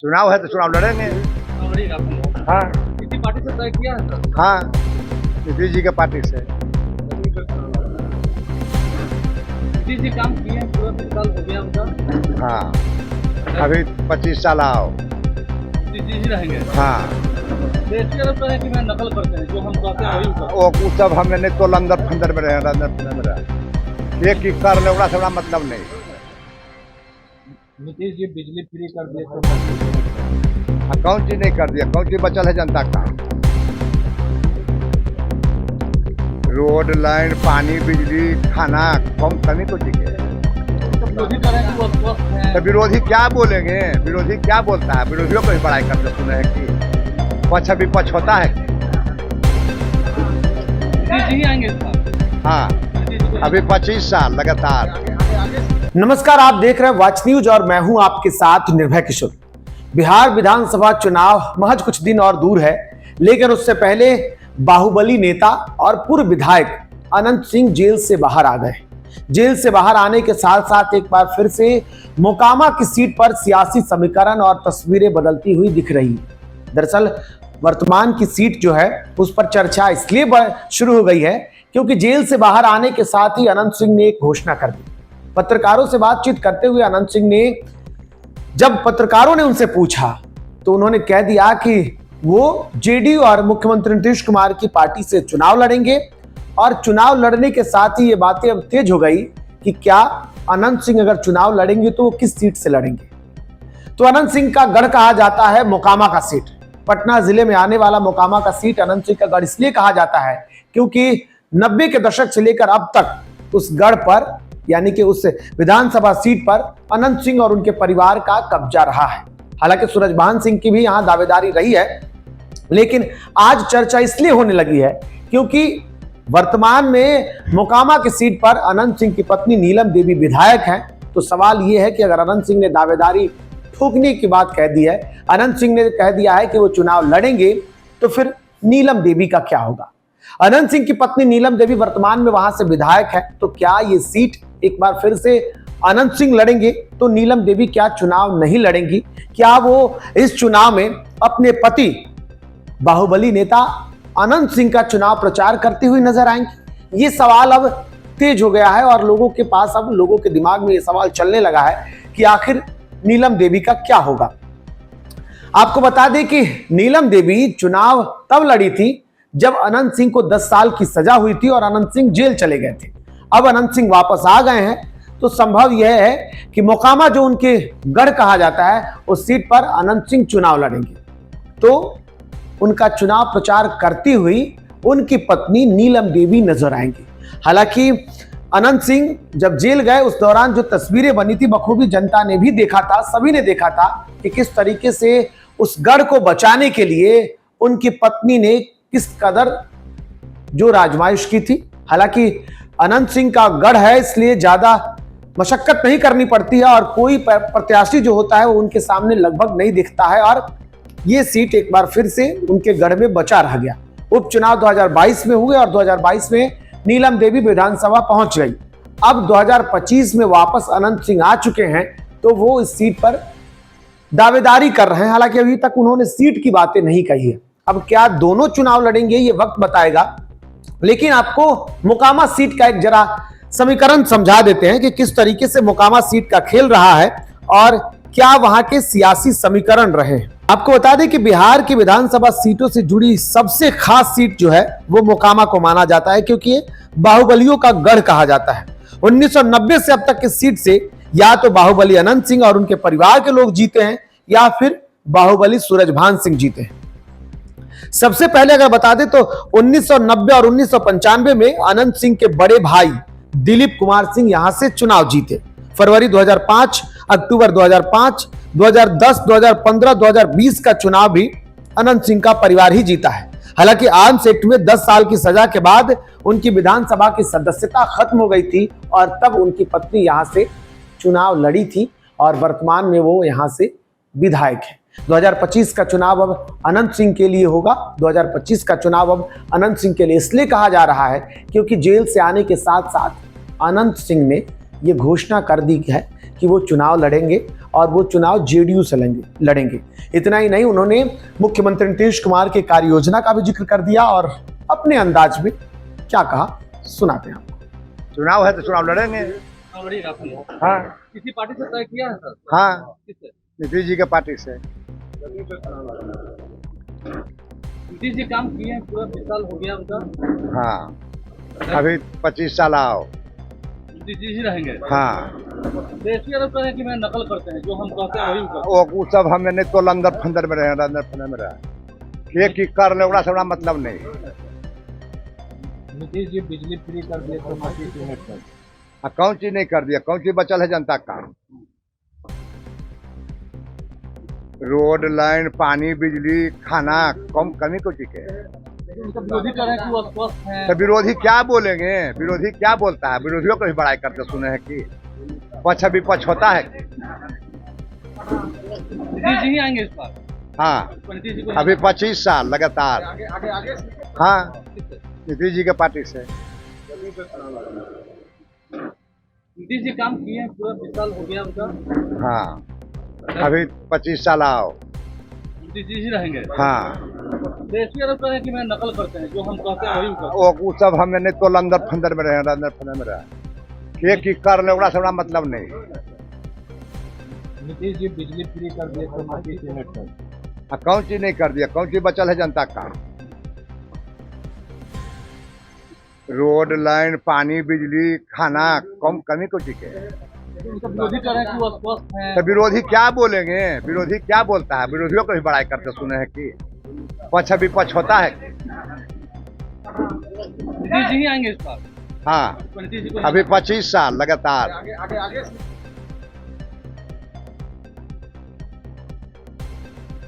चुनाव है तो चुनाव लड़ेंगे। हाँ किसी पार्टी से तय किया है सर? हाँ, नीतीश जी के पार्टी से। नीतीश जी काम किए हैं, पूरा 3 साल हो गया उनका। हाँ, अभी 25 साल आओ। नीतीश जी रहेंगे। हाँ, देश के तरफ है कि मैं नकल करते हैं, जो हम कहते हैं वही होगा। वो सब हमने नहीं तो अंदर फंदर में रहे, अंदर फंदर में रहे। एक ही कर ले, से बड़ा मतलब नहीं। नीतीश जी बिजली फ्री कर दिए तो हाँ, कौन चीज नहीं कर दिया, कौन चीज बचल है जनता का? रोड, लाइन, पानी, बिजली, खाना, कम कमी को चीज है। विरोधी करें कि वो स्वस्थ हैं। तो विरोधी क्या बोलेंगे? विरोधी क्या बोलता है? विरोधियों को भी बड़ाई करते सुने हैं कि पक्ष विपक्ष होता है। नीतीश जी ही आएंगे इस बार। हाँ, अभी 25 साल लगातार। नमस्कार, आप देख रहे हैं वॉच न्यूज और मैं हूं आपके साथ निर्भय किशोर। बिहार विधानसभा चुनाव महज कुछ दिन और दूर है, लेकिन उससे पहले बाहुबली नेता और पूर्व विधायक अनंत सिंह जेल से बाहर आ गए। जेल से बाहर आने के साथ साथ एक बार फिर से मोकामा की सीट पर सियासी समीकरण और तस्वीरें बदलती हुई दिख रही है। दरअसल वर्तमान की सीट जो है उस पर चर्चा इसलिए शुरू हो गई है क्योंकि जेल से बाहर आने के साथ ही अनंत सिंह ने एक घोषणा कर दी। पत्रकारों से बातचीत करते हुए अनंत सिंह ने, जब पत्रकारों ने उनसे पूछा तो उन्होंने कह दिया कि वो जेडीयू और मुख्यमंत्री नीतीश कुमार की पार्टी से चुनाव लड़ेंगे। और चुनाव लड़ने के साथ ही ये बातें अब तेज हो गई कि क्या अनंत सिंह अगर चुनाव लड़ेंगे तो वो किस सीट से लड़ेंगे। तो अनंत सिंह का गढ़ कहा जाता है मोकामा का सीट। पटना जिले में आने वाला मोकामा का सीट अनंत सिंह का गढ़ इसलिए कहा जाता है क्योंकि 90 के दशक से लेकर अब तक उस गढ़ पर, यानी कि उस विधानसभा सीट पर अनंत सिंह और उनके परिवार का कब्जा रहा है। हालांकि सूरजभान सिंह की भी यहां दावेदारी रही है, लेकिन आज चर्चा इसलिए होने लगी है क्योंकि वर्तमान में मोकामा की सीट पर अनंत सिंह की पत्नी नीलम देवी विधायक हैं। तो सवाल यह है कि अगर अनंत सिंह ने दावेदारी ठोकने की बात कह दी है, अनंत सिंह ने कह दिया है कि वो चुनाव लड़ेंगे, तो फिर नीलम देवी का क्या होगा? अनंत सिंह की पत्नी नीलम देवी वर्तमान में वहां से विधायक है, तो क्या ये सीट एक बार फिर से अनंत सिंह लड़ेंगे तो नीलम देवी क्या चुनाव नहीं लड़ेंगी? क्या वो इस चुनाव में अपने पति बाहुबली नेता अनंत सिंह का चुनाव प्रचार करते हुए नजर आएंगे? ये सवाल अब तेज हो गया है और लोगों के पास, अब लोगों के दिमाग में ये सवाल चलने लगा है कि आखिर नीलम देवी का क्या होगा। आपको बता दें कि नीलम देवी चुनाव तब लड़ी थी जब अनंत सिंह को 10 साल की सजा हुई थी और अनंत सिंह जेल चले गए थे। अब अनंत सिंह वापस आ गए हैं, तो संभव यह है कि मोकामा जो उनके गढ़ कहा जाता है उस सीट पर अनंत सिंह चुनाव लड़ेंगे। तो उनका चुनाव प्रचार करती हुई उनकी पत्नी नीलम देवी नजर आएंगी। हालांकि अनंत सिंह जब जेल गए उस दौरान जो तस्वीरें बनी थी बखूबी जनता ने भी देखा था, सभी ने देखा था कि किस तरीके से उस गढ़ को बचाने के लिए उनकी पत्नी ने किस कदर जो आजमाइश की थी। हालांकि अनंत सिंह का गढ़ है इसलिए ज्यादा मशक्कत नहीं करनी पड़ती है और कोई प्रत्याशी जो होता है वो उनके सामने लगभग नहीं दिखता है और ये सीट एक बार फिर से उनके गढ़ में बचा रह गया। उपचुनाव 2022 में हुए और 2022 में नीलम देवी विधानसभा पहुंच गई। अब 2025 में वापस अनंत सिंह आ चुके हैं, तो वो इस सीट पर दावेदारी कर रहे हैं। हालांकि अभी तक उन्होंने सीट की बातें नहीं कही है। अब क्या दोनों चुनाव लड़ेंगे ये वक्त बताएगा, लेकिन आपको मोकामा सीट का एक जरा समीकरण समझा देते हैं कि किस तरीके से मोकामा सीट का खेल रहा है और क्या वहां के सियासी समीकरण रहे। आपको बता दें कि बिहार की विधानसभा सीटों से जुड़ी सबसे खास सीट जो है वो मोकामा को माना जाता है क्योंकि ये बाहुबलियों का गढ़ कहा जाता है। 1990 से अब तक इस सीट से या तो बाहुबली अनंत सिंह और उनके परिवार के लोग जीते हैं या फिर बाहुबली सूरजभान सिंह जीते हैं। सबसे पहले अगर बता दें तो 1990 और 1995 में अनंत सिंह के बड़े भाई दिलीप कुमार सिंह यहां से चुनाव जीते। फरवरी 2005, अक्टूबर 2005, 2010, 2015, 2020 का चुनाव भी अनंत सिंह का परिवार ही जीता है। हालांकि आर्म्स एक्ट में 10 साल की सजा के बाद उनकी विधानसभा की सदस्यता खत्म हो गई थी और तब उनकी पत्नी यहां से चुनाव लड़ी थी और वर्तमान में वो यहां से विधायक है। 2025 का चुनाव अब अनंत सिंह के लिए होगा। 2025 का चुनाव अब अनंत सिंह के लिए इसलिए कहा जा रहा है क्योंकि जेल से आने के साथ साथ अनंत सिंह ने ये घोषणा कर दी है कि वो चुनाव लड़ेंगे और वो चुनाव जेडीयू से लड़ेंगे। इतना ही नहीं, उन्होंने मुख्यमंत्री नीतीश कुमार के कार्य योजना का भी जिक्र कर दिया और अपने अंदाज में क्या कहा सुनाते हैं आपको। चुनाव है तो चुनाव लड़ेंगे। लड़ेगा आपने? हाँ किसी पार्टी से तय किया है सर? हाँ, किससे? नीतीश जी के पार्टी से। नीतीश जी काम किए हैं, पूरा 20 साल हो गया उनका। हाँ, अभी 25 साल आओ। नीतीश जी रहेंगे। हाँ, देशी आरोप करें कि मैं नकल करते हैं, जो हम कहते हैं वही करते हैं। वो सब हमें नहीं तो अंदर फंदर में रहे, अंदर फंदर में रहे। एक ही कर ले, ओकरा से बड़ा मतलब नहीं। नीतीश जी बिजली फ्री कर दिए तो माफी से हट कर। कौन चीज नहीं कर दिया, कौन चीज बचल है जनता का? रोड, लाइन, पानी, बिजली, खाना, कम कमी को चीज है। उनका विरोधी कह रहे हैं कि वो अस्वस्थ हैं। तो विरोधी क्या बोलेंगे? विरोधी क्या बोलता है? विरोधियों को भी बड़ाई करते सुने हैं कि पक्ष विपक्ष होता है कि? नीतीश जी ही आएंगे इस बार। हाँ, नीतीश जी को अभी 25 साल लगातार। हाँ, नीतीश जी के पार्टी से। नीतीश जी काम किए हैं, पूरा 20 साल हो गया उनका। हाँ, अभी 25 साल आओ। नीतीश जी रहेंगे। हाँ, देशी आरोप करें कि मैं नकल करते हैं, जो हम कहते हैं वही करते हैं। वो सब हमें नहीं तो अंदर फंदर में रहे, अंदर फंदर में रहे। एक ही कर ले, ओकरा से बड़ा मतलब नहीं। नीतीश जी बिजली फ्री कर दिए तो माफी से हट कर। कौन चीज नहीं कर दिया, कौन चीज बचल है जनता का? रोड, लाइन, पानी, बिजली, खाना, कम कमी को चीज है। उनका विरोधी कह रहे हैं कि वो अस्वस्थ हैं। तो विरोधी क्या बोलेंगे? विरोधी क्या बोलता है? विरोधियों को भी बड़ाई करते सुने हैं कि पक्ष विपक्ष होता है कि? नीतीश जी ही आएंगे इस बार। हाँ, नीतीश जी को अभी 25 साल लगातार।